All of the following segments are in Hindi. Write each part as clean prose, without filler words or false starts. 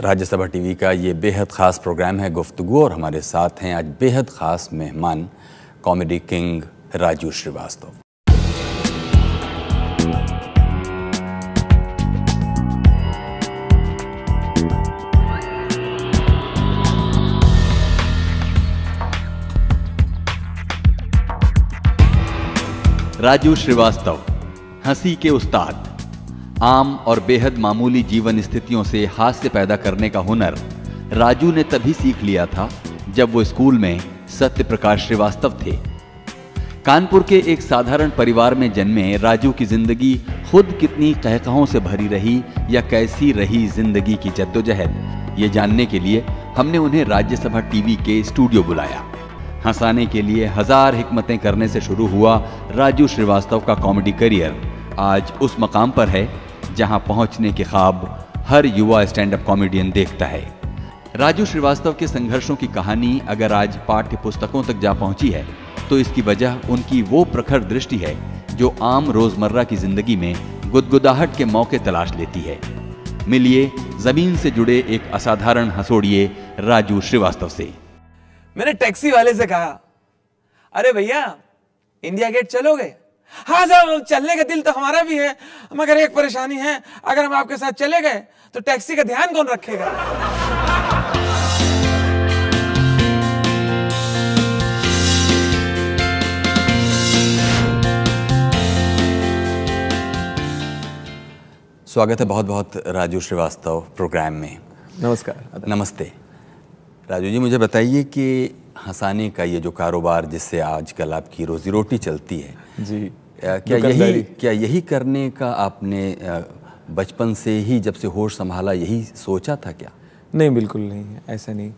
राज्यसभा टीवी का ये बेहद ख़ास प्रोग्राम है गुफ्तगू, और हमारे साथ हैं आज बेहद ख़ास मेहमान कॉमेडी किंग राजू श्रीवास्तव। राजू श्रीवास्तव हंसी के उस्ताद। आम और बेहद मामूली जीवन स्थितियों से हास्य पैदा करने का हुनर राजू ने तभी सीख लिया था जब वो स्कूल में सत्य प्रकाश श्रीवास्तव थे। कानपुर के एक साधारण परिवार में जन्मे राजू की जिंदगी खुद कितनी कहकहों से भरी रही या कैसी रही जिंदगी की जद्दोजहद, ये जानने के लिए हमने उन्हें राज्यसभा टीवी के स्टूडियो बुलाया। हंसाने के लिए हजार हिकमतें करने से शुरू हुआ राजू श्रीवास्तव का कॉमेडी करियर आज उस मकाम पर है जहां पहुंचने के ख्वाब हर युवा स्टैंड अप कॉमेडियन देखता है। राजू श्रीवास्तव के संघर्षों की कहानी अगर आज पाठ्य पुस्तकों तक जा पहुंची है तो इसकी वजह उनकी वो प्रखर दृष्टि है जो आम रोजमर्रा की जिंदगी में गुदगुदाहट के मौके तलाश लेती है। मिलिए जमीन से जुड़े एक असाधारण हंसोड़िए राजू श्रीवास्तव से। मैंने टैक्सी वाले से कहा, अरे भैया इंडिया गेट चलोगे? हाँ साहब, चलने का दिल तो हमारा भी है, मगर एक परेशानी है, अगर हम आपके साथ चले गए तो टैक्सी का ध्यान कौन रखेगा? स्वागत है बहुत बहुत राजू श्रीवास्तव प्रोग्राम में। नमस्कार। नमस्ते राजू जी, मुझे बताइए कि हंसाने का ये जो कारोबार जिससे आजकल आपकी रोजी रोटी चलती है जी, क्या यही करने का आपने बचपन से ही, जब से होश संभाला, यही सोचा था क्या? नहीं, बिल्कुल नहीं, ऐसा नहीं।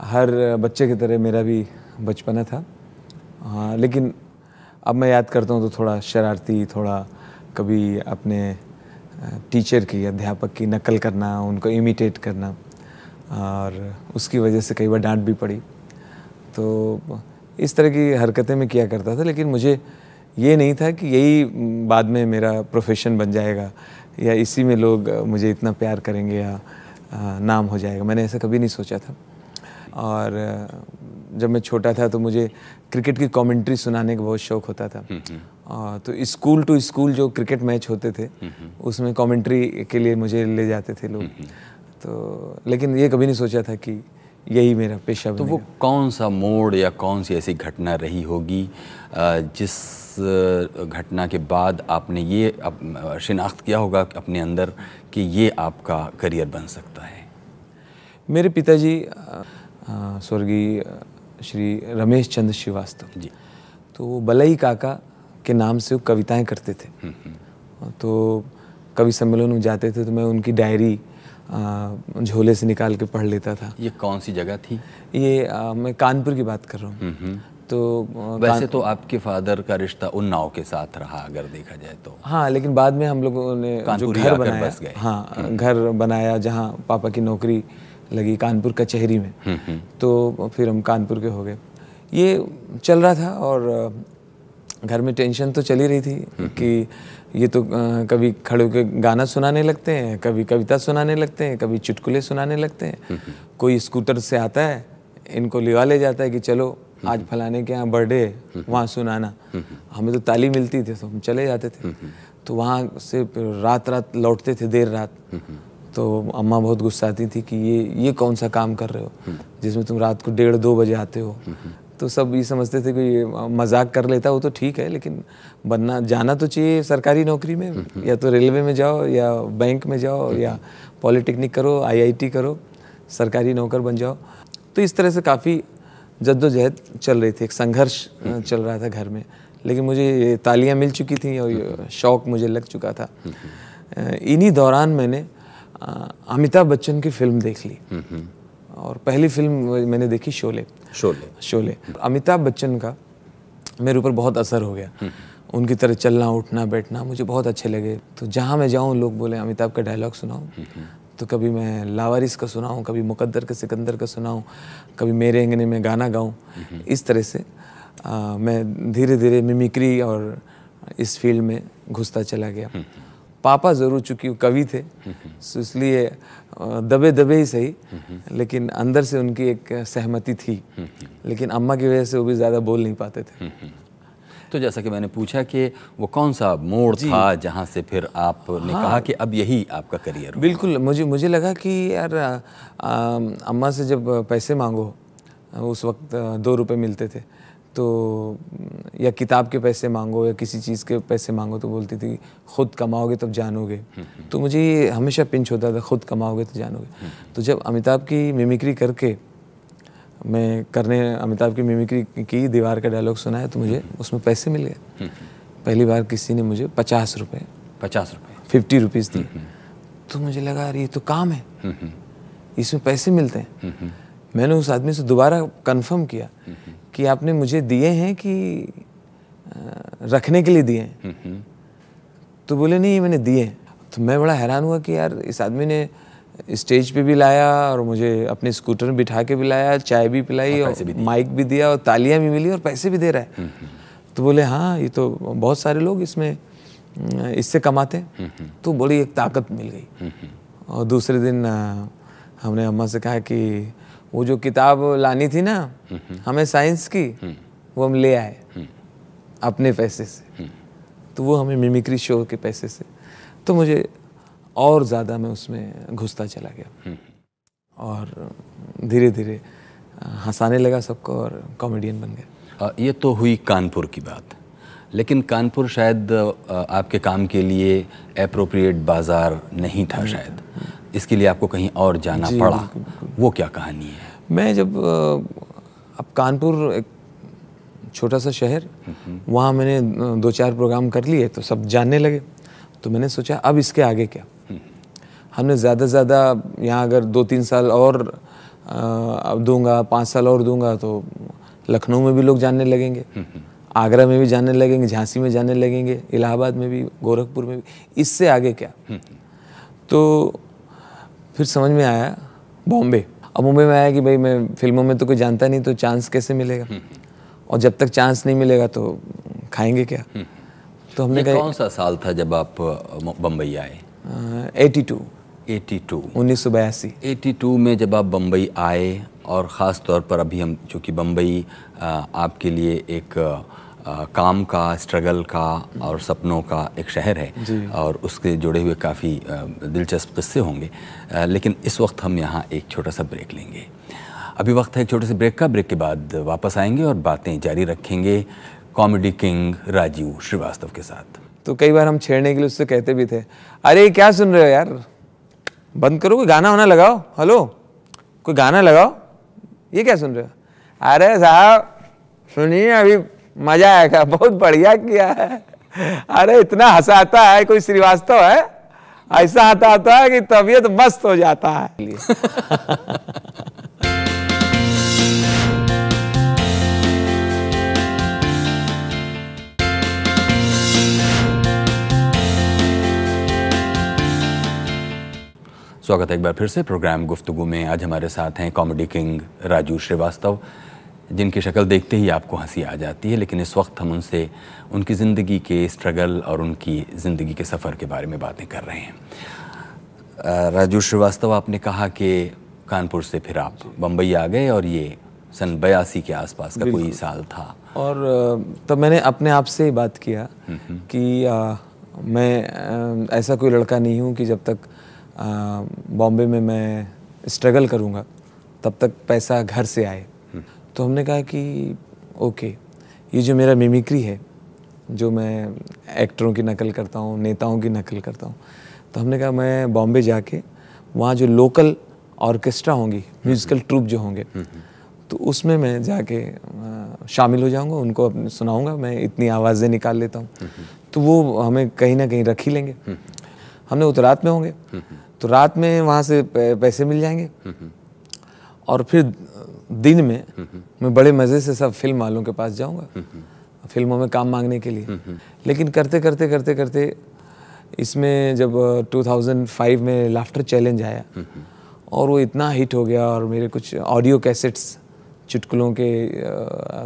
हर बच्चे की तरह मेरा भी बचपना था। हाँ, लेकिन अब मैं याद करता हूँ तो थोड़ा शरारती, थोड़ा कभी अपने टीचर की, अध्यापक की नकल करना, उनको इमिटेट करना, और उसकी वजह से कई बार डांट भी पड़ी। तो इस तरह की हरकतें मैं किया करता था, लेकिन मुझे ये नहीं था कि यही बाद में मेरा प्रोफेशन बन जाएगा या इसी में लोग मुझे इतना प्यार करेंगे या नाम हो जाएगा। मैंने ऐसा कभी नहीं सोचा था। और जब मैं छोटा था तो मुझे क्रिकेट की कमेंट्री सुनाने का बहुत शौक़ होता था। तो स्कूल टू स्कूल जो क्रिकेट मैच होते थे उसमें कमेंट्री के लिए मुझे ले जाते थे लोग। तो लेकिन ये कभी नहीं सोचा था कि यही मेरा पेशा बनेगा। तो वो कौन सा मोड़ या कौन सी ऐसी घटना रही होगी जिस घटना के बाद आपने ये शिनाख्त किया होगा अपने अंदर कि ये आपका करियर बन सकता है? मेरे पिताजी स्वर्गीय श्री रमेश चंद्र श्रीवास्तव जी, तो वो बलई काका के नाम से वो कविताएं करते थे। तो कवि सम्मेलन में जाते थे तो मैं उनकी डायरी झोले से निकाल के पढ़ लेता था। ये कौन सी जगह थी? ये मैं कानपुर की बात कर रहा हूँ। तो वैसे तो आपके फादर का रिश्ता उन्नाव के साथ रहा अगर देखा जाए तो। हाँ, लेकिन बाद में हम लोगों ने जो घर बनाया, हाँ घर बनाया जहाँ पापा की नौकरी लगी कानपुर कचहरी में, तो फिर हम कानपुर के हो गए। ये चल रहा था और घर में टेंशन तो चली रही थी कि ये तो कभी खड़े होकर गाना सुनाने लगते हैं, कभी कविता सुनाने लगते हैं, कभी चुटकुले सुनाने लगते हैं। कोई स्कूटर से आता है, इनको लिवा ले जाता है कि चलो आज फलाने के यहाँ बर्थडे है, वहाँ सुनाना। हमें तो ताली मिलती थी तो हम चले जाते थे। तो वहाँ से रात रात लौटते थे, देर रात। तो अम्मा बहुत गुस्साती थी कि ये कौन सा काम कर रहे हो जिसमें तुम रात को 1:30-2 बजे आते हो। तो सब ये समझते थे कि मजाक कर लेता वो तो ठीक है, लेकिन बनना जाना तो चाहिए सरकारी नौकरी में, या तो रेलवे में जाओ या बैंक में जाओ या पॉलिटेक्निक करो, IIT करो, सरकारी नौकर बन जाओ। तो इस तरह से काफ़ी जद्दोजहद चल रही थी, एक संघर्ष चल रहा था घर में। लेकिन मुझे तालियां मिल चुकी थी और शौक़ मुझे लग चुका था। इन्हीं दौरान मैंने अमिताभ बच्चन की फिल्म देख ली, और पहली फिल्म मैंने देखी शोले। अमिताभ बच्चन का मेरे ऊपर बहुत असर हो गया। उनकी तरह चलना, उठना, बैठना मुझे बहुत अच्छे लगे। तो जहाँ मैं जाऊँ लोग बोले अमिताभ का डायलॉग सुनाओ। तो कभी मैं लावारिस का सुनाऊँ, कभी मुकद्दर के सिकंदर का सुनाऊँ, कभी मेरे अंगने में गाना गाऊँ। इस तरह से मैं धीरे धीरे मिमिक्री और इस फील्ड में घुसता चला गया। पापा ज़रूर, चूँकि वो कवि थे, तो इसलिए दबे दबे ही सही, लेकिन अंदर से उनकी एक सहमति थी, लेकिन अम्मा की वजह से वो भी ज़्यादा बोल नहीं पाते थे। तो जैसा कि मैंने पूछा कि वो कौन सा मोड़ था जहाँ से फिर आपने कहा कि अब यही आपका करियर हो? बिल्कुल, मुझे लगा कि यार अम्मा से जब पैसे मांगो, उस वक्त 2 रुपए मिलते थे, तो या किताब के पैसे मांगो या किसी चीज़ के पैसे मांगो तो बोलती थी खुद कमाओगे तब जानोगे। तो मुझे ये हमेशा पिंच होता था, खुद कमाओगे तो जानोगे। तो जब अमिताभ की मिमिक्री करके अमिताभ की मिमिक्री की, दीवार का डायलॉग सुनाया, तो मुझे उसमें पैसे मिल गए। पहली बार किसी ने मुझे 50 रुपये 50 रुपीज़ दिए। तो मुझे लगा अरे ये तो काम है, इसमें पैसे मिलते हैं। मैंने उस आदमी से दोबारा कंफर्म किया कि आपने मुझे दिए हैं कि रखने के लिए दिए हैं? तो बोले नहीं, मैंने दिए हैं। तो मैं बड़ा हैरान हुआ कि यार इस आदमी ने स्टेज पे भी लाया और मुझे अपने स्कूटर में बिठा के भी लाया, चाय भी पिलाई और माइक भी दिया और तालियां भी मिली और पैसे भी दे रहा है। तो बोले हाँ, ये तो बहुत सारे लोग इससे कमाते हैं। तो बड़ी एक ताकत मिल गई। और दूसरे दिन हमने अम्मा से कहा कि वो जो किताब लानी थी ना हमें साइंस की, वो हम ले आए अपने पैसे से। तो वो हमें मिमिक्री शो के पैसे से। तो मुझे और ज़्यादा मैं उसमें घुसता चला गया और धीरे धीरे हंसाने लगा सबको और कॉमेडियन बन गया। ये तो हुई कानपुर की बात, लेकिन कानपुर शायद आपके काम के लिए एप्रोप्रिएट बाज़ार नहीं था शायद, इसके लिए आपको कहीं और जाना पड़ा। बिल्कुल। वो क्या कहानी है? मैं जब अब कानपुर एक छोटा सा शहर, वहाँ मैंने 2-4 प्रोग्राम कर लिए तो सब जानने लगे। तो मैंने सोचा अब इसके आगे क्या। हमने ज़्यादा से ज़्यादा यहाँ अगर 2-3 साल और अब दूंगा, 5 साल और दूंगा तो लखनऊ में भी लोग जानने लगेंगे, आगरा में भी जानने लगेंगे, झांसी में जानने लगेंगे, इलाहाबाद में भी, गोरखपुर में भी। इससे आगे क्या। तो फिर समझ में आया बॉम्बे। अब मुंबई में आया कि भाई मैं फिल्मों में तो कोई जानता नहीं, तो चांस कैसे मिलेगा, और जब तक चांस नहीं मिलेगा तो खाएंगे क्या। तो हमने कहा कौन सा साल था जब आप बम्बई आए? 82 1982 में जब आप बम्बई आए, और ख़ास तौर पर अभी हम चूँकि बम्बई आपके लिए एक काम का, स्ट्रगल का और सपनों का एक शहर है और उसके जुड़े हुए काफ़ी दिलचस्प किस्से होंगे, लेकिन इस वक्त हम यहाँ एक छोटा सा ब्रेक लेंगे। अभी वक्त है एक छोटे से ब्रेक का। ब्रेक के बाद वापस आएंगे और बातें जारी रखेंगे कॉमेडी किंग राजीव श्रीवास्तव के साथ। तो कई बार हम छेड़ने के लिए उससे कहते भी थे, अरे क्या सुन रहे हो यार, बंद करो, कोई गाना वाना लगाओ, हेलो कोई गाना लगाओ, ये क्या सुन रहे हो? अरे साहब सुनिए, अभी मजा आएगा, बहुत बढ़िया किया है। अरे इतना हंसाता है कोई श्रीवास्तव है, ऐसा हंसाता है कि तबीयत मस्त हो जाता है। स्वागत है एक बार फिर से प्रोग्राम गुफ्तगू में। आज हमारे साथ हैं कॉमेडी किंग राजू श्रीवास्तव, जिनकी शक्ल देखते ही आपको हंसी आ जाती है, लेकिन इस वक्त हम उनसे उनकी ज़िंदगी के स्ट्रगल और उनकी ज़िंदगी के सफ़र के बारे में बातें कर रहे हैं। राजू श्रीवास्तव, आपने कहा कि कानपुर से फिर आप बम्बई आ गए और ये सन 82 के आसपास का कोई साल था। और तब मैंने अपने आप से ही बात किया कि मैं ऐसा कोई लड़का नहीं हूँ कि जब तक बॉम्बे में मैं स्ट्रगल करूँगा तब तक पैसा घर से आए। तो हमने कहा कि ओके, ये जो मेरा मिमिक्री है, जो मैं एक्टरों की नकल करता हूँ, नेताओं की नकल करता हूँ, तो हमने कहा मैं बॉम्बे जाके वहाँ जो लोकल ऑर्केस्ट्रा होंगी, म्यूज़िकल ट्रूप जो होंगे, तो उसमें मैं जाके शामिल हो जाऊँगा, उनको अपने सुनाऊँगा, मैं इतनी आवाज़ें निकाल लेता हूँ, तो वो हमें कहीं ना कहीं रख ही लेंगे। हमने वो तो रात में होंगे, तो रात में वहाँ से पैसे मिल जाएंगे, और फिर दिन में मैं बड़े मज़े से सब फिल्म वालों के पास जाऊँगा, फिल्मों में काम मांगने के लिए। लेकिन करते करते करते करते इसमें जब 2005 में लाफ्टर चैलेंज आया और वो इतना हिट हो गया, और मेरे कुछ ऑडियो कैसेट्स चुटकुलों के,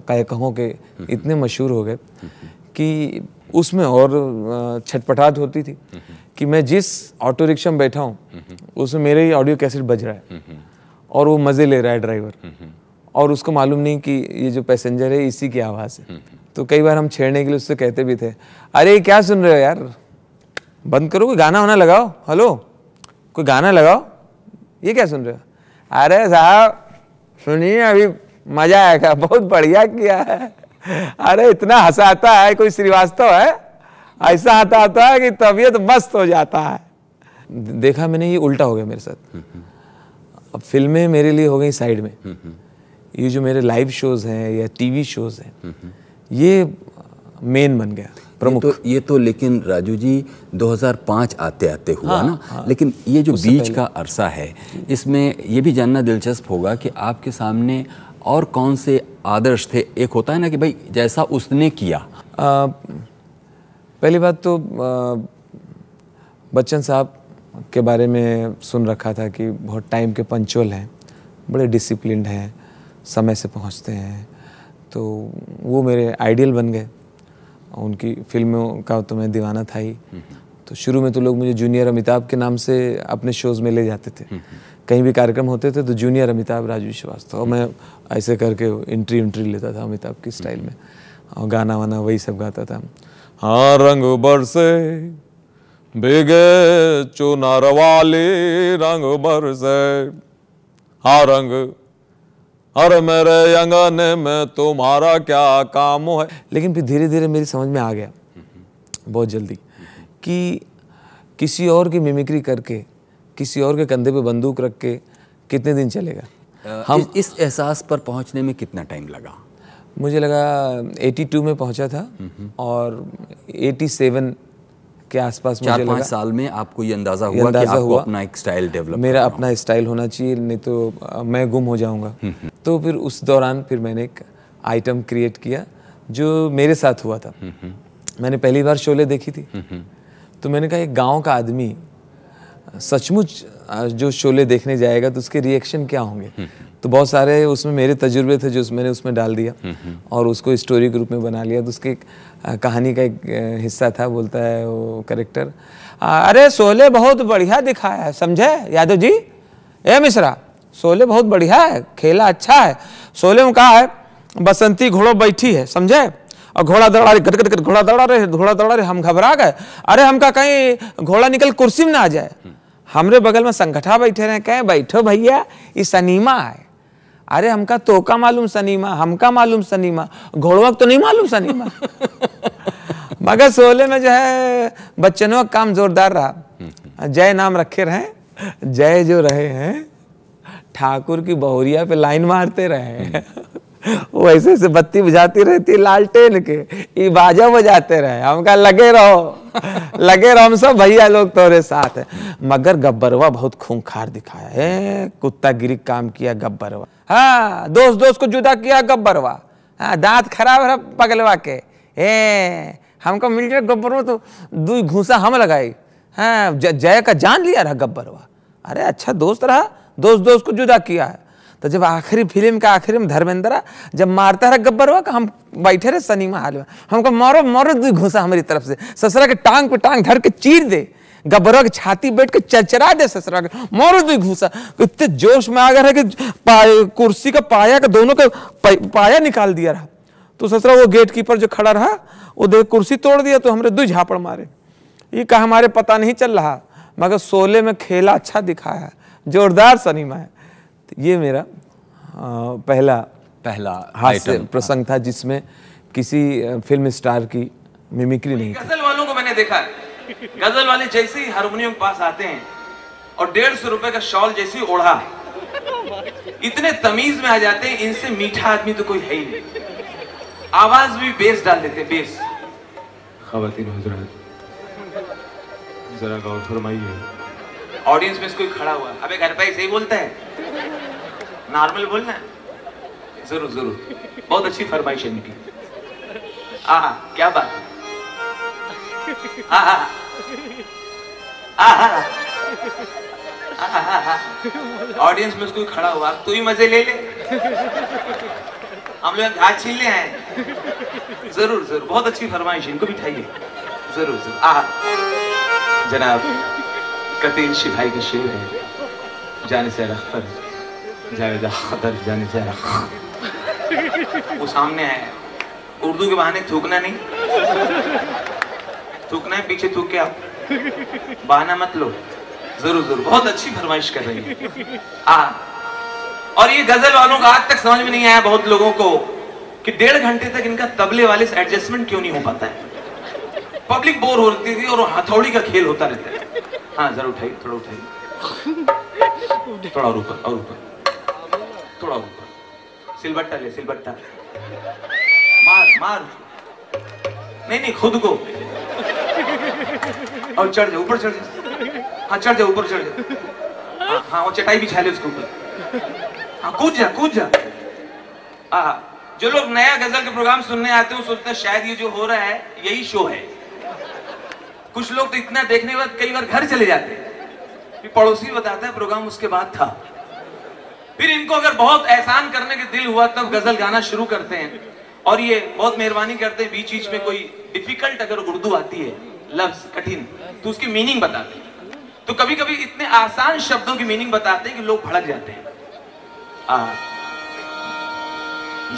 कायकहों के इतने मशहूर हो गए कि उसमें और छटपटाहट होती थी कि मैं जिस ऑटो रिक्शा में बैठा हूँ उसमें मेरे ही ऑडियो कैसेट बज रहा है और वो मज़े ले रहा है ड्राइवर, और उसको मालूम नहीं कि ये जो पैसेंजर है इसी की आवाज़ है। तो कई बार हम छेड़ने के लिए उससे कहते भी थे, अरे क्या सुन रहे हो यार, बंद करो, कोई गाना वाना लगाओ, हेलो कोई गाना लगाओ, ये क्या सुन रहे हो? अरे साहब सुनिए अभी मज़ा आएगा, बहुत बढ़िया किया है, अरे इतना हंसाता है, कोई श्रीवास्तव है, ऐसा आता है कि तबीयत मस्त हो जाता है। देखा मैंने ये उल्टा हो गया मेरे साथ। अब फिल्में मेरे लिए हो गई साइड में, ये जो मेरे लाइव शोज हैं या टीवी शोज हैं ये मेन बन गया प्रमुख। ये तो लेकिन राजू जी 2005 आते आते हुआ ना। हाँ। लेकिन ये जो बीच का अरसा है इसमें ये भी जानना दिलचस्प होगा कि आपके सामने और कौन से आदर्श थे। एक होता है ना कि भाई जैसा उसने किया। पहली बात तो बच्चन साहब के बारे में सुन रखा था कि बहुत टाइम के पंचुअल हैं, बड़े डिसिप्लिन्ड हैं, समय से पहुंचते हैं, तो वो मेरे आइडियल बन गए। उनकी फिल्मों का तो मैं दीवाना था ही। तो शुरू में तो लोग मुझे जूनियर अमिताभ के नाम से अपने शोज़ में ले जाते थे। कहीं भी कार्यक्रम होते थे तो जूनियर अमिताभ, राजू श्रीवास्तव, और मैं ऐसे करके एंट्री लेता था अमिताभ की स्टाइल में, और गाना वाना वही सब गाता था। हाँ रंग बरसे भीगे चुनार वाले रंग बरसे, हाँ रंग अरे मेरे अंगने में तुम्हारा क्या काम है। लेकिन फिर धीरे धीरे मेरी समझ में आ गया बहुत जल्दी कि किसी और की मिमिक्री करके, किसी और के कंधे पे बंदूक रख के कितने दिन चलेगा। हम इस एहसास पर पहुंचने में कितना टाइम लगा? मुझे लगा 82 में पहुंचा था और 87 के आसपास मुझे लगा 4-5 साल में आपको ये अंदाज़ा हुआ कि आपको अपना एक स्टाइल डेवलप, मेरा अपना स्टाइल होना चाहिए, नहीं तो मैं गुम हो जाऊंगा। तो फिर उस दौरान फिर मैंने एक आइटम क्रिएट किया जो मेरे साथ हुआ था। मैंने पहली बार शोले देखी थी, तो मैंने कहा एक गांव का आदमी सचमुच जो शोले देखने जाएगा तो उसके रिएक्शन क्या होंगे। तो बहुत सारे उसमें मेरे तजुर्बे थे जो मैंने उसमें डाल दिया और उसको स्टोरी के रूप में बना लिया। तो उसके कहानी का एक हिस्सा था, बोलता है वो कैरेक्टर, अरे शोले बहुत बढ़िया दिखाया है, समझे यादव जी, ए मिश्रा शोले बहुत बढ़िया है, खेला अच्छा है। शोले में कहा है बसंती घोड़ो बैठी है, समझे, और घोड़ा दौड़ा रहे, गट गट गट घोड़ा दौड़ा रहे, हम घबरा गए, अरे हमका कहीं घोड़ा निकल कुर्सी में ना आ जाए। हमरे बगल में संगठा बैठे रहे, कहे बैठो भैया ये सनीमा है। अरे हमका तोका मालूम सनीमा, हमका मालूम सनीमा, घोड़वा तो नहीं मालूम सनीमा। मगर शोले में जो है बच्चनों का काम जोरदार रहा। जय नाम रखे रहे, जय जो रहे हैं ठाकुर की बहुरिया पे लाइन मारते रहे। वो ऐसे ऐसे बत्ती बुझाती रहती लालटेन के, ये बाजा बजाते रहे। हम कहा लगे रहो हम सब भैया लोग तोरे साथ है। मगर गब्बरवा बहुत खूंखार दिखाया है, कुत्ता गिरी काम किया गब्बरवा। हाँ दोस्त को जुदा किया गब्बरवा। हाँ दांत खराब है पगलवा के, हमको मिल जाए गब्बरवा तो 2 घूसा हम लगाई। हाँ जय का जान लिया रहा गब्बरवा। अरे अच्छा दोस्त रहा, दोस्त को जुदा किया है। तो जब आखिरी फिल्म का आखिरी में धर्मेंद्र जब मारता रहा गब्बरवा का, हम बैठे रहे सनीमा हाल में, हमको मारो 2 घूसा हमारी तरफ से, ससुरा के टांग पे टांग धर के चीर दे, गब्बरवा की छाती बैठ के चरचरा दे ससुरा के, मारो 2 घूसा। इतने जोश में आ गए कि कुर्सी का पाया का दोनों का पाया निकाल दिया रहा। तो ससुरा वो गेट कीपर जो खड़ा रहा वो देख कुर्सी तोड़ दिया, तो हमरे 2 झापड़ मारे। ये कहा हमारे पता नहीं चल रहा, मगर शोले में खेला अच्छा दिखाया, जोरदार सनीमा है। तो ये मेरा पहला हास्य प्रसंग था जिसमें किसी फिल्म स्टार की मिमिक्री नहीं थी। गजल वालों को मैंने देखा है, गजल वाले जैसे ही हारमोनियम के पास आते हैं और 150 रुपए का शॉल जैसे ही ओढ़ा, इतने तमीज में आ जाते हैं, इनसे मीठा आदमी तो कोई है ही नहीं। आवाज भी बेस डाल देते, बेस। खवातीन हजरात जरा गौर फरमाइए। ऑडियंस में कोई खड़ा हुआ, अबे घर पे ऐसे ही बोलता है, नॉर्मल बोलना है। जरूर बहुत अच्छी फरमाइश है इनकी। क्या बात है। ऑडियंस में कोई खड़ा हुआ, तू ही मजे ले ले, हम लोग घास छीन ले आए। जरूर बहुत अच्छी फरमाइश, इनको भी उठाइए। जरूर जनाब कतील शिफाई के शेर है, जाने से अख्तर जावेद खतर जाने से वो सामने आया। उर्दू के बहाने थूकना नहीं, थूकना है पीछे थूक के आप बहाना मत लो। जरूर जरूर, बहुत अच्छी फरमाइश कर रही है। और ये गजल वालों का आज तक समझ में नहीं आया बहुत लोगों को कि 1.5 घंटे तक इनका तबले वाले से एडजस्टमेंट क्यों नहीं हो पाता है। पब्लिक बोर हो रही थी और हथौड़ी का खेल होता रहता है। हाँ जरा उठाइए, थोड़ा उठाइए, थोड़ा और ऊपर और ऊपर, थोड़ा और ऊपर। सिलबट्टा ले, सिलबट्टा मार मार, नहीं नहीं खुद को, और चढ़ जाओ ऊपर, चढ़ जाओ, हाँ चढ़ जाओ ऊपर, चढ़ जाओ, हाँ हाँ वो चटाई बिछा ले उसके ऊपर, हाँ कूद जा कूद जा। जो लोग नया गजल के प्रोग्राम सुनने आते हैं वो सोचते हैं शायद ये जो हो रहा है यही शो है। कुछ लोग तो इतना देखने के बाद कई बार घर चले जाते हैं, फिर पड़ोसी बताता है प्रोग्राम उसके बाद था। फिर इनको अगर बहुत एहसान करने के दिल हुआ तब गजल गाना शुरू करते हैं और ये बहुत मेहरबानी करते हैं, बीच बीच में कोई डिफिकल्ट अगर उर्दू आती है लफ्ज कठिन तो उसकी मीनिंग बताते हैं। तो कभी कभी इतने आसान शब्दों की मीनिंग बताते हैं कि लोग भड़क जाते हैं।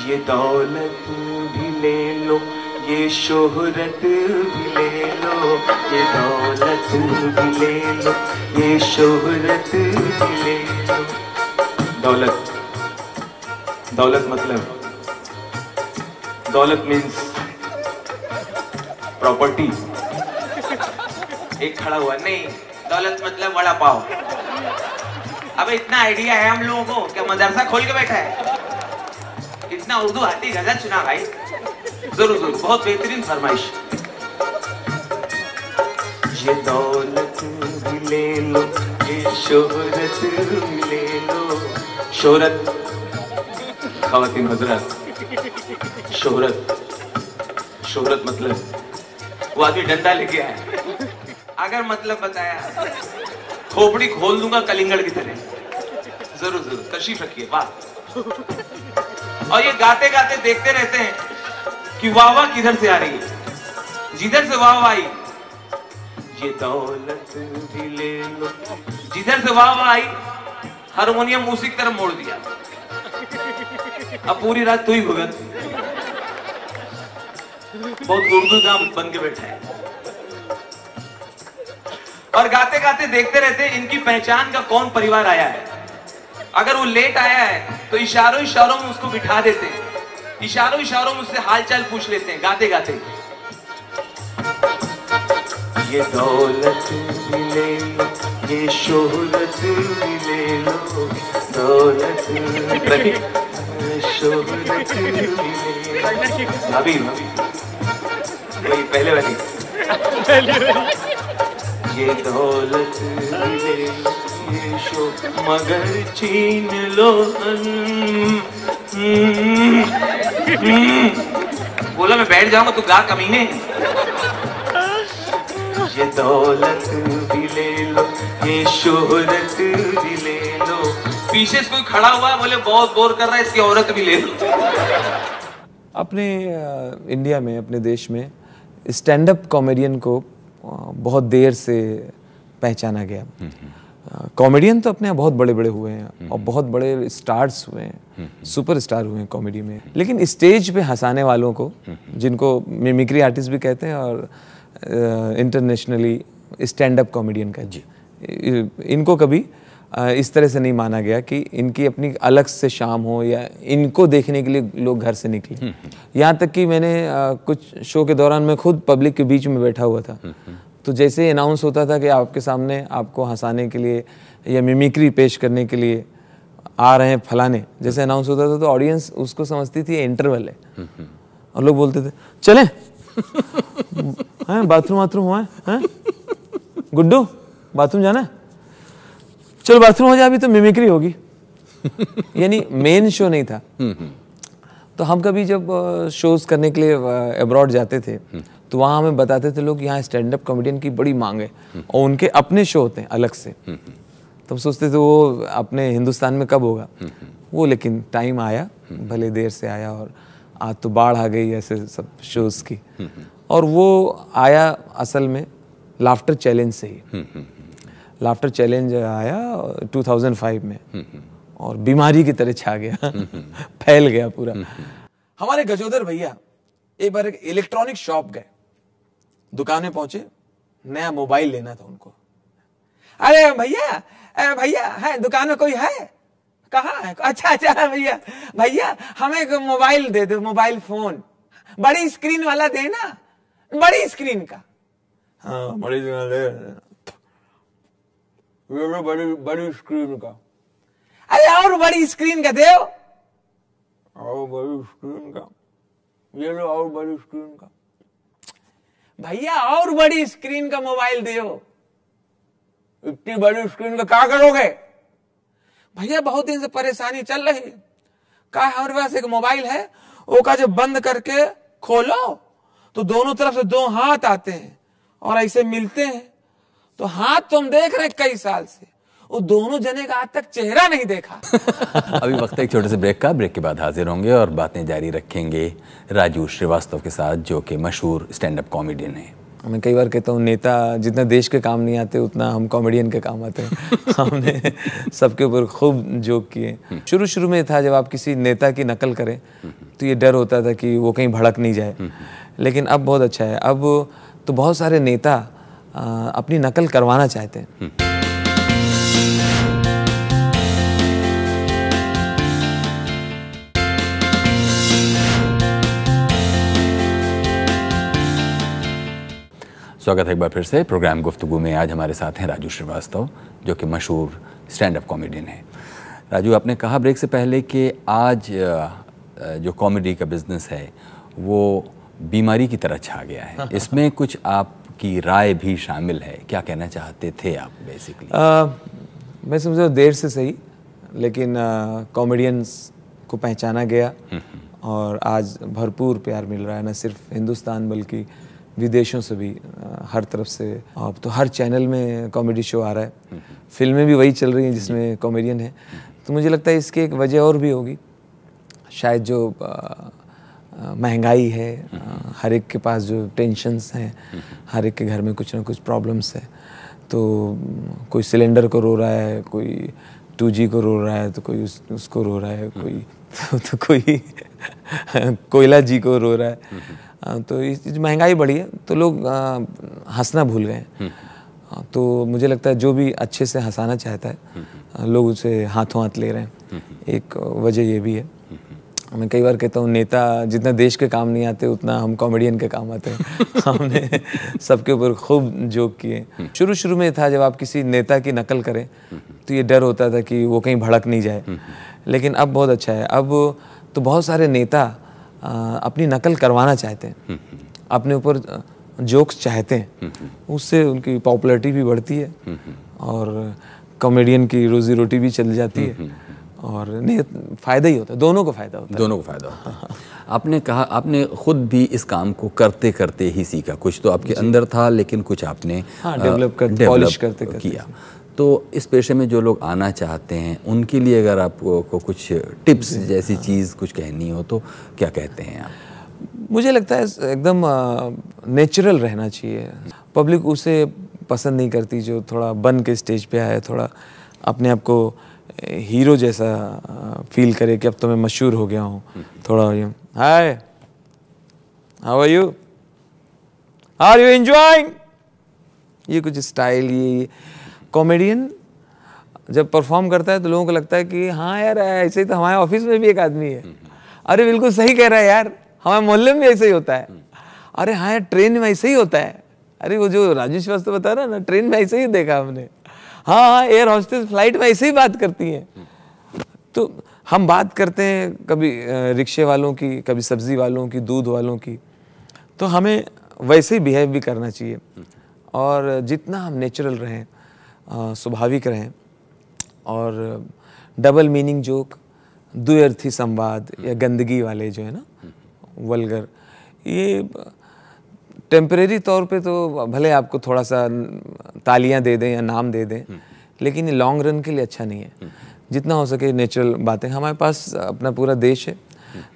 ये दौलत भी ले लो, ये शोहरत भी ले लो, ये दौलत भी ले लो, ये शोहरत भी ले लो। दौलत, दौलत मतलब, दौलत मीन्स प्रॉपर्टी। एक खड़ा हुआ, नहीं दौलत मतलब वड़ा पाव। अब इतना आइडिया है हम लोगों को, क्या मदरसा खोल के बैठा है? इतना उर्दू आती गजल सुना भाई, जरूर जरूर, बहुत बेहतरीन फरमाइश। ये दौलत भी ले लो, ये शोहरत भी ले लो। शोहरत, ख़वातीन हज़रात, शोहरत, शोहरत मतलब वो आदमी डंडा लेके आया, अगर मतलब बताया खोपड़ी खोल दूंगा कलिंगड़ की तरह। जरूर जरूर, तशरीफ रखिए। वाह। और ये गाते गाते देखते रहते हैं कि वाह वाह किधर से आ रही है, जिधर से वाह वाह आई ये दौलत भी ले लो, जिधर से वाह वाह आई हारमोनियम उसी की तरफ मोड़ दिया। अब पूरी रात तू ही भुगत, बहुत उर्दू गाम बन के बैठा है। और गाते गाते देखते रहते हैं इनकी पहचान का कौन परिवार आया है। अगर वो लेट आया है तो इशारों इशारों में उसको बिठा देते हैं, इशारों इशारों में उससे हालचाल पूछ लेते हैं गाते गाते। ये दौलत भी ले लो, ये शोहरत भी ले लो, दौलत शोहरत भी ले लो। भाभी वही पहले वाली, ये दौलत भी ले लो, ये शो मगर छीन लो। बोला मैं बैठ जाऊंगा, तू गा कमीने। ये दौलत भी ले लो, ये शोहरत भी ले लो। पीछे से कोई खड़ा हुआ बोले बहुत बोर कर रहा है, इसकी औरत भी ले लो। अपने इंडिया में, अपने देश में स्टैंड अप कॉमेडियन को बहुत देर से पहचाना गया। कॉमेडियन तो अपने बहुत बड़े बड़े हुए हैं और बहुत बड़े स्टार्स हुए हैं, सुपर स्टार हुए हैं कॉमेडी में, लेकिन स्टेज पे हंसाने वालों को, जिनको मिमिक्री आर्टिस्ट भी कहते हैं और इंटरनेशनली स्टैंड अप कॉमेडियन कहते हैं, इनको कभी इस तरह से नहीं माना गया कि इनकी अपनी अलग से शाम हो या इनको देखने के लिए लोग घर से निकले। यहाँ तक कि मैंने कुछ शो के दौरान मैं खुद पब्लिक के बीच में बैठा हुआ था, तो जैसे ही अनाउंस होता था कि आपके सामने आपको हंसाने के लिए या मिमिक्री पेश करने के लिए आ रहे हैं फलाने, जैसे अनाउंस होता था तो ऑडियंस उसको समझती थी इंटरवल है, और लोग बोलते थे चलें बाथरूम वाथरूम हुआ है, गुड्डू बाथरूम जाना है, चलो बाथरूम हो जाए, अभी तो मिमिक्री होगी। यानी मेन शो नहीं था। तो हम कभी जब शोज करने के लिए अब्रॉड जाते थे तो वहाँ हमें बताते थे लोग यहाँ स्टैंड अप कॉमेडियन की बड़ी मांग है और उनके अपने शो होते हैं अलग से। तो हम सोचते थे वो अपने हिंदुस्तान में कब होगा वो, लेकिन टाइम आया, भले देर से आया, और आज तो बाढ़ आ गई ऐसे सब शोज़ की। और वो आया असल में लाफ्टर चैलेंज से ही। लाफ्टर चैलेंज आया 2005 में और बीमारी की तरह छा गया, फैल गया पूरा। हमारे गजोदर भैया एक बार एक इलेक्ट्रॉनिक शॉप गए, दुकान में पहुंचे, नया मोबाइल लेना था उनको। अरे भैया भैया है दुकान में कोई है? कहाँ है? अच्छा अच्छा भैया भैया हमें एक मोबाइल दे दो, मोबाइल फोन बड़ी स्क्रीन वाला देना, बड़ी स्क्रीन का। हाँ बड़ी बड़ी स्क्रीन का। अरे और बड़ी स्क्रीन का दे, और बड़ी स्क्रीन का ये लो, और बड़ी स्क्रीन का। भैया और बड़ी स्क्रीन का मोबाइल दो। इतनी बड़ी स्क्रीन का क्या करोगे? भैया बहुत दिन से परेशानी चल रही है। कहा हमारे पास एक मोबाइल है, वो का जब बंद करके खोलो तो दोनों तरफ से दो हाथ आते हैं और ऐसे मिलते हैं। तो हाथ तो हम देख रहे हैं कई साल से, वो दोनों जने का आज तक चेहरा नहीं देखा। अभी वक्त है एक छोटे से ब्रेक का। ब्रेक के बाद हाजिर होंगे और बातें जारी रखेंगे राजू श्रीवास्तव के साथ, जो कि मशहूर स्टैंड अप कॉमेडियन है। मैं कई बार कहता हूँ, नेता जितना देश के काम नहीं आते उतना हम कॉमेडियन के काम आते हैं। हमने सबके ऊपर खूब जोक किए। शुरू में था जब आप किसी नेता की नकल करें तो ये डर होता था कि वो कहीं भड़क नहीं जाए, लेकिन अब बहुत अच्छा है। अब तो बहुत सारे नेता अपनी नकल करवाना चाहते हैं। स्वागत है एक बार फिर से प्रोग्राम गुफ्तगू में। आज हमारे साथ हैं राजू श्रीवास्तव, जो कि मशहूर स्टैंड अप कॉमेडियन है। राजू, आपने कहा ब्रेक से पहले कि आज जो कॉमेडी का बिजनेस है वो बीमारी की तरह छा गया है। इसमें कुछ आपकी राय भी शामिल है, क्या कहना चाहते थे आप बेसिकली? मैं समझता हूँ देर से सही, लेकिन कॉमेडियंस को पहचाना गया और आज भरपूर प्यार मिल रहा है, न सिर्फ हिंदुस्तान बल्कि विदेशों से भी, हर तरफ से। अब तो हर चैनल में कॉमेडी शो आ रहा है, फिल्में भी वही चल रही हैं जिसमें कॉमेडियन है। तो मुझे लगता है इसकी एक वजह और भी होगी, शायद जो महंगाई है, हर एक के पास जो टेंशन्स हैं, हर एक के घर में कुछ ना कुछ प्रॉब्लम्स है। तो कोई सिलेंडर को रो रहा है, कोई 2G को रो रहा है, तो कोई उसको रो रहा है, कोई तो कोई कोयला जी को रो रहा है। तो इस महंगाई बढ़ी है तो लोग हंसना भूल गए हैं। तो मुझे लगता है जो भी अच्छे से हंसाना चाहता है लोग उसे हाथों हाथ ले रहे हैं। एक वजह ये भी है। मैं कई बार कहता हूँ, नेता जितना देश के काम नहीं आते उतना हम कॉमेडियन के काम आते हैं। हमने सबके ऊपर खूब जोक किए। शुरू में था जब आप किसी नेता की नकल करें तो ये डर होता था कि वो कहीं भड़क नहीं जाए, लेकिन अब बहुत अच्छा है। अब तो बहुत सारे नेता अपनी नकल करवाना चाहते हैं, अपने ऊपर जोक्स चाहते हैं, उससे उनकी पॉपुलैरिटी भी बढ़ती है और कॉमेडियन की रोजी रोटी भी चल जाती है और नहीं फ़ायदा ही होता है, दोनों को फ़ायदा होता है। दोनों को फ़ायदा होता है। आपने कहा आपने खुद भी इस काम को करते करते ही सीखा, कुछ तो आपके अंदर था लेकिन कुछ आपने डेवलप करते पॉलिश करते किया। तो इस पेशे में जो लोग आना चाहते हैं उनके लिए अगर आपको कुछ टिप्स जैसी चीज़ कुछ कहनी हो तो क्या कहते हैं आप? मुझे लगता है एकदम नेचुरल रहना चाहिए। पब्लिक उसे पसंद नहीं करती जो थोड़ा बन के स्टेज पे आए, थोड़ा अपने आप को हीरो जैसा फील करे कि अब तो मैं मशहूर हो गया हूँ। थोड़ा hi, how are you, are you enjoying, ये कुछ स्टाइल। ये कॉमेडियन जब परफॉर्म करता है तो लोगों को लगता है कि हाँ यार ऐसे ही तो हमारे ऑफिस में भी एक आदमी है। अरे बिल्कुल सही कह रहा है यार, हमारे मोहल्ले में भी ऐसे ही होता है। अरे हाँ यार ट्रेन में ऐसे ही होता है। अरे वो जो राजू श्रीवास्तव बता रहा ना, ट्रेन में ऐसे ही देखा हमने। हाँ एयर हॉस्टेस फ्लाइट में ऐसे ही बात करती हैं। तो हम बात करते हैं कभी रिक्शे वालों की, कभी सब्जी वालों की, दूध वालों की, तो हमें वैसे ही बिहेव भी करना चाहिए। और जितना हम नेचुरल रहें, स्वाभाविक रहें, और डबल मीनिंग जोक, द्व्यर्थी संवाद या गंदगी वाले जो है ना वल्गर, ये टेम्परेरी तौर पे तो भले आपको थोड़ा सा तालियां दे दें या नाम दे दें, लेकिन ये लॉन्ग रन के लिए अच्छा नहीं है। जितना हो सके नेचुरल बातें। हमारे पास अपना पूरा देश है,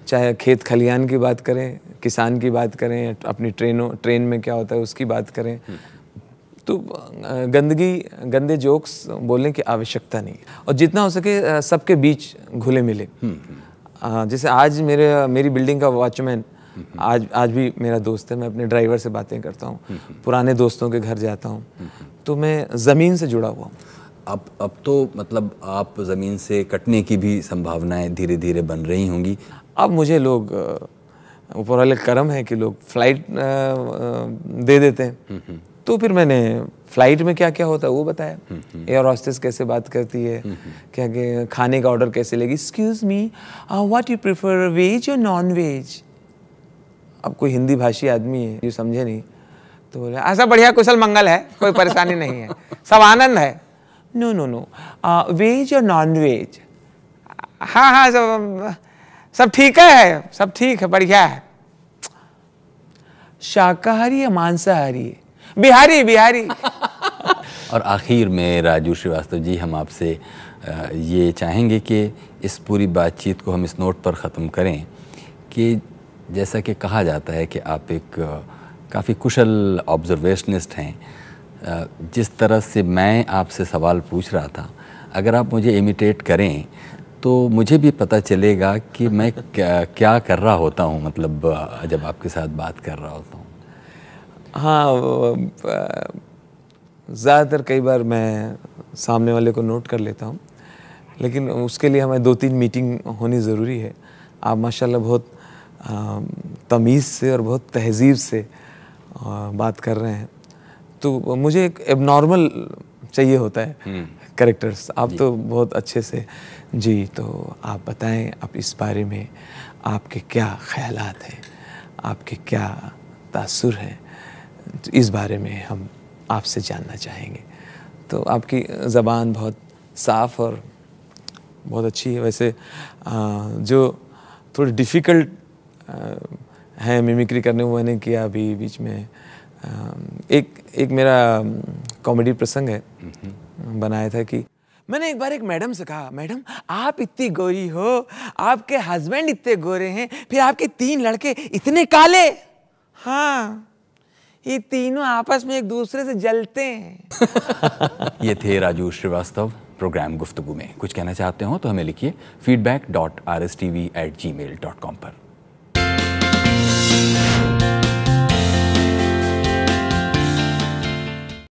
चाहे खेत खलियान की बात करें, किसान की बात करें, अपनी ट्रेन में क्या होता है उसकी बात करें, तो गंदे जोक्स बोलने की आवश्यकता नहीं, और जितना हो सके सबके बीच घुले मिले। जैसे आज मेरी बिल्डिंग का वॉचमैन आज भी मेरा दोस्त है, मैं अपने ड्राइवर से बातें करता हूँ, पुराने दोस्तों के घर जाता हूँ, तो मैं ज़मीन से जुड़ा हुआ हूँ। अब तो मतलब आप ज़मीन से कटने की भी संभावनाएं धीरे धीरे बन रही होंगी। अब मुझे लोग, ऊपर वाले करम है कि लोग फ्लाइट दे देते हैं, तो फिर मैंने फ्लाइट में क्या क्या होता है वो बताया, एयर हॉस्टेस कैसे बात करती है, क्या क्या खाने का ऑर्डर कैसे लेगी, excuse me what you prefer, veg और नॉन वेज। अब कोई हिंदी भाषी आदमी है जो समझे नहीं, तो बोले ऐसा बढ़िया कुशल मंगल है, कोई परेशानी नहीं है, सब आनंद है। नो नो नो, वेज और नॉन वेज, हाँ हाँ सब ठीक है, सब ठीक है, बढ़िया है। शाकाहारी या मांसाहारी है? बिहारी बिहारी। और आखिर में राजू श्रीवास्तव जी, हम आपसे ये चाहेंगे कि इस पूरी बातचीत को हम इस नोट पर ख़त्म करें कि जैसा कि कहा जाता है कि आप एक काफ़ी कुशल ऑब्जर्वेशनिस्ट हैं, जिस तरह से मैं आपसे सवाल पूछ रहा था, अगर आप मुझे इमिटेट करें तो मुझे भी पता चलेगा कि मैं क्या कर रहा होता हूँ, मतलब जब आपके साथ बात कर रहा होता हूँ। हाँ, ज़्यादातर कई बार मैं सामने वाले को नोट कर लेता हूँ, लेकिन उसके लिए हमें 2-3 मीटिंग होनी ज़रूरी है। आप माशाल्लाह बहुत तमीज़ से और बहुत तहज़ीब से बात कर रहे हैं, तो मुझे एक एबनॉर्मल चाहिए होता है कैरेक्टर्स। आप तो बहुत अच्छे से जी, तो आप बताएं, आप इस बारे में आपके क्या ख्यालात हैं, आपके क्या तासुर हैं, तो इस बारे में हम आपसे जानना चाहेंगे। तो आपकी ज़बान बहुत साफ़ और बहुत अच्छी है। वैसे जो थोड़ी डिफ़िकल्ट है मिमिक्री करने, वो मैंने किया अभी बीच में। एक मेरा कॉमेडी प्रसंग है, बनाया था कि मैंने एक बार एक मैडम से कहा, मैडम आप इतनी गोरी हो, आपके हस्बैंड इतने गोरे हैं, फिर आपके 3 लड़के इतने काले। हाँ, ये तीनों आपस में एक दूसरे से जलते हैं। ये थे राजू श्रीवास्तव प्रोग्राम गुफ्तगू में। कुछ कहना चाहते हो तो हमें लिखिए feedback.rstv@gmail.com पर।